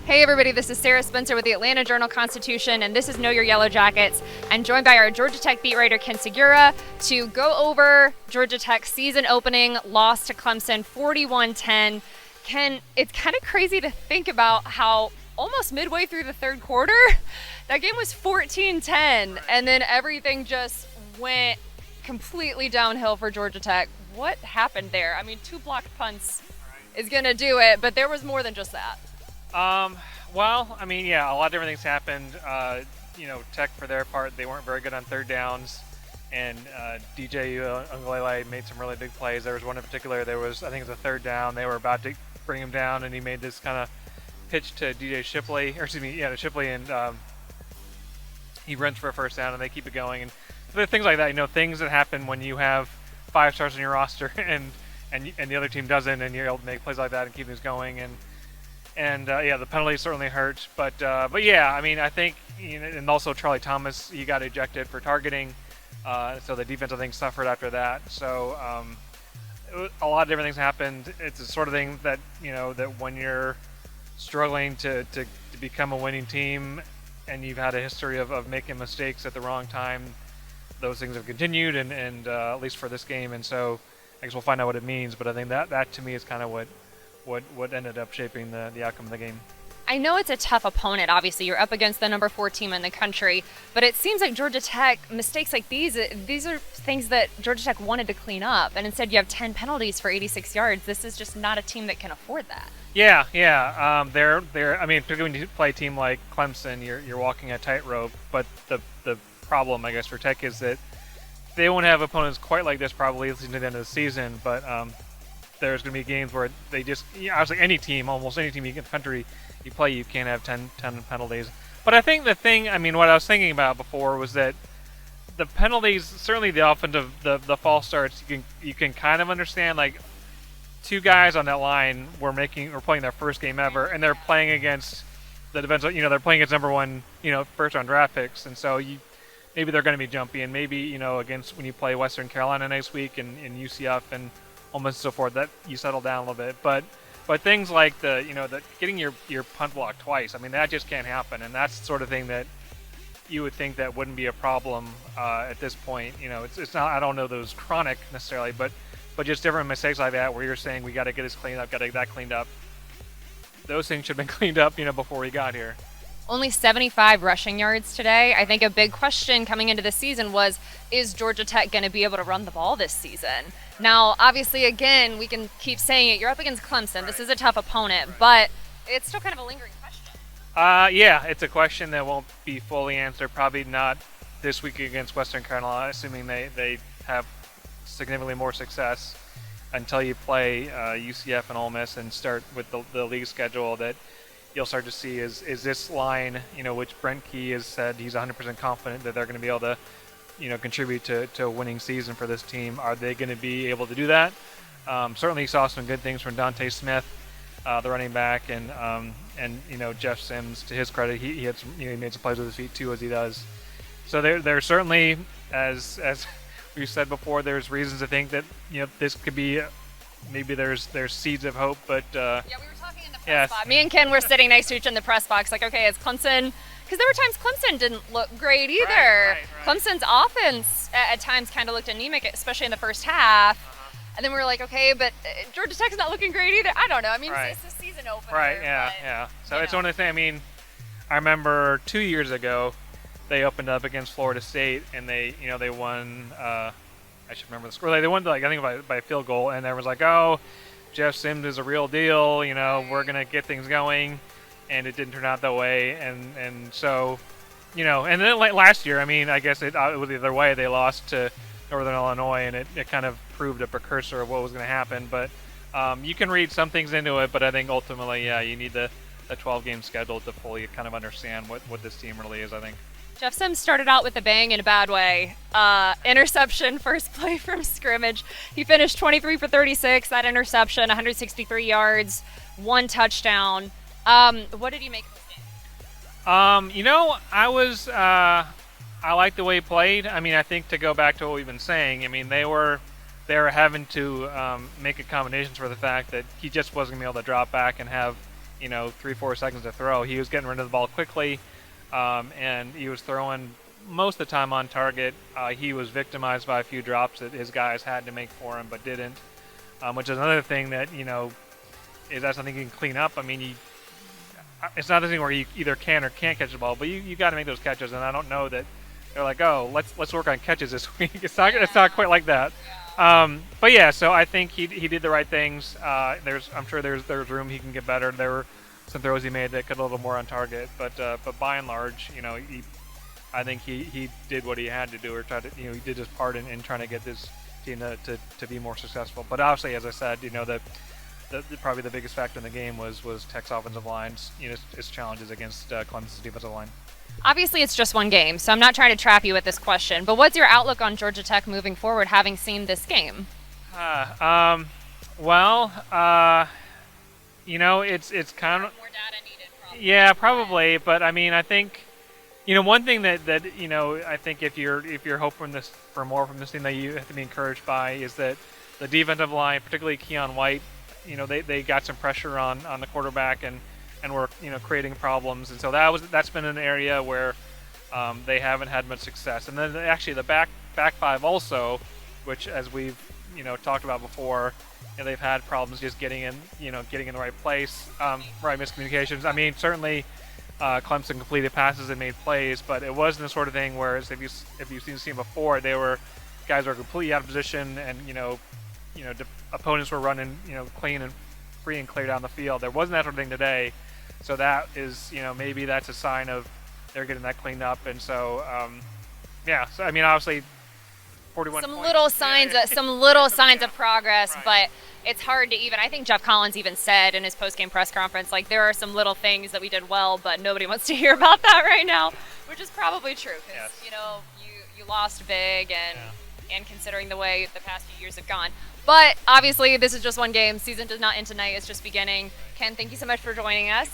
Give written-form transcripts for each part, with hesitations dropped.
Hey everybody, this is Sarah Spencer with the Atlanta Journal-Constitution, and this is Know Your Yellow Jackets. I'm joined by our Georgia Tech beat writer Ken Sugiura to go over Georgia Tech's season opening loss to Clemson, 41-10. Ken, it's kind of crazy to think about how almost midway through the third quarter, that game was 14-10, and then everything just went completely downhill for Georgia Tech. What happened there? I mean, 2 blocked punts is going to do it, but there was more than just that. Well, I mean, yeah, a lot of different things happened. Tech, for their part, they weren't very good on third downs, and DJ Uiagalelei made some really big plays. There was one in particular, I think it was a third down. They were about to bring him down, and he made this kind of pitch to to Shipley, and he runs for a first down, and they keep it going. And there are things like that, things that happen when you have 5 stars in your roster, and the other team doesn't, and you're able to make plays like that and keep things going. And the penalties certainly hurt, but yeah, I mean, I think, and also Charlie Thomas, he got ejected for targeting, so the defense, I think, suffered after that. So a lot of different things happened. It's the sort of thing that that when you're struggling to become a winning team, and you've had a history of making mistakes at the wrong time, those things have continued, and at least for this game. And so I guess we'll find out what it means. But I think that to me is kind of what ended up shaping the outcome of the game. I know it's a tough opponent, obviously. You're up against the number 4 team in the country, but it seems like Georgia Tech, mistakes like these are things that Georgia Tech wanted to clean up, and instead you have 10 penalties for 86 yards. This is just not a team that can afford that. Yeah. They're. I mean, particularly when you play a team like Clemson, you're walking a tightrope. But the problem, I guess, for Tech is that they won't have opponents quite like this probably at the end of the season, but there's going to be games where they just, obviously almost any team in the country you play, you can't have 10 penalties. But I think what I was thinking about before was that the penalties, certainly the offensive, the false starts, you can kind of understand. Like, 2 guys on that line were playing their first game ever, and they're playing against the defensive, they're playing against number 1, first round draft picks, and so maybe they're going to be jumpy, and maybe, against when you play Western Carolina next week and UCF and almost so forth, that you settle down a little bit. But things like the getting your punt blocked twice, I mean, that just can't happen, and that's the sort of thing that you would think that wouldn't be a problem at this point. It's not, I don't know those chronic necessarily, but just different mistakes like that where you're saying we got to get this cleaned up, got to get that cleaned up. Those things should have been cleaned up, before we got here. Only 75 rushing yards today. I think a big question coming into the season was, is Georgia Tech going to be able to run the ball this season? Now, obviously, again, we can keep saying it. You're up against Clemson. Right. This is a tough opponent, but it's still kind of a lingering question. Yeah, it's a question that won't be fully answered. Probably not this week against Western Carolina, assuming they have significantly more success until you play UCF and Ole Miss and start with the league schedule. That you'll start to see is this line, which Brent Key has said he's 100% confident that they're going to be able to, contribute to a winning season for this team. Are they going to be able to do that? Certainly saw some good things from Dante Smith, the running back, and Jeff Sims. To his credit, he had some, he made some plays with his feet too, as he does. So they're certainly, as we said before, there's reasons to think that this could be, maybe there's seeds of hope, but yeah, we were talking in the press box. Me and Ken were sitting next to each other in the press box, like, okay, is Clemson? Because there were times Clemson didn't look great either. Right. Clemson's offense at times kind of looked anemic, especially in the first half. And then we were like, okay, but Georgia Tech's not looking great either. I don't know. I mean, it's a season opener. Right, yeah. So it's one of the things. I mean, I remember 2 years ago, they opened up against Florida State, and they won. I should remember the score. They won, I think, by a field goal, and everyone's like, oh, Jeff Sims is a real deal. We're gonna get things going. And it didn't turn out that way, and so, and then last year, I mean, I guess it was the other way. They lost to Northern Illinois, and it kind of proved a precursor of what was going to happen. But you can read some things into it, but I think ultimately, yeah, you need the 12-game schedule to fully kind of understand what this team really is, I think. Jeff Sims started out with a bang in a bad way. Interception, first play from scrimmage. He finished 23 for 36, that interception, 163 yards, 1 touchdown. What did you make of this game? I like the way he played. I mean, I think to go back to what we've been saying, I mean, they were having to make accommodations for the fact that he just wasn't going to be able to drop back and have 3-4 seconds to throw. He was getting rid of the ball quickly, and he was throwing most of the time on target. He was victimized by a few drops that his guys had to make for him but didn't, which is another thing that, is that something you can clean up? I mean, it's not a thing where you either can or can't catch the ball, but you got to make those catches, and I don't know that they're like, oh, let's work on catches this week. It's not quite like that. But yeah, so I think he did the right things. I'm sure there's room he can get better. There were some throws he made that could a little more on target, but by and large, I think he did what he had to do, or tried to, he did his part in trying to get this team to be more successful. But obviously, as I said, probably the biggest factor in the game was Tech's offensive line's its challenges against Clemson's defensive line. Obviously, it's just one game, so I'm not trying to trap you with this question, but what's your outlook on Georgia Tech moving forward, having seen this game? It's kind of more data needed, probably. Yeah, probably, but I mean, I think one thing that I think if you're hoping for more from this team that you have to be encouraged by is that the defensive line, particularly Keon White, they got some pressure on the quarterback and were creating problems, and so that's been an area where they haven't had much success. And then actually the back five also, which as we've talked about before, they've had problems just getting in the right place, right miscommunications. I mean, certainly Clemson completed passes and made plays, but it wasn't the sort of thing where if you've seen the team before, guys were completely out of position, and opponents were running clean and free and clear down the field. There wasn't that sort of thing today. So that is, maybe that's a sign of they're getting that cleaned up. And so, So I mean, obviously, 41 some points. little signs of progress, right. But it's hard to even. I think Jeff Collins even said in his post-game press conference, like, there are some little things that we did well, but nobody wants to hear about that right now, which is probably true. Because you lost big, and considering the way the past few years have gone. But obviously, this is just one game. Season does not end tonight. It's just beginning. Ken, thank you so much for joining us.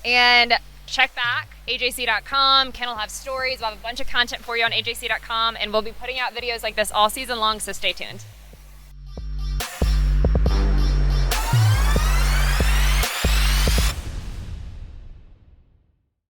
And check back, ajc.com. Ken will have stories. We'll have a bunch of content for you on ajc.com. And we'll be putting out videos like this all season long, so stay tuned.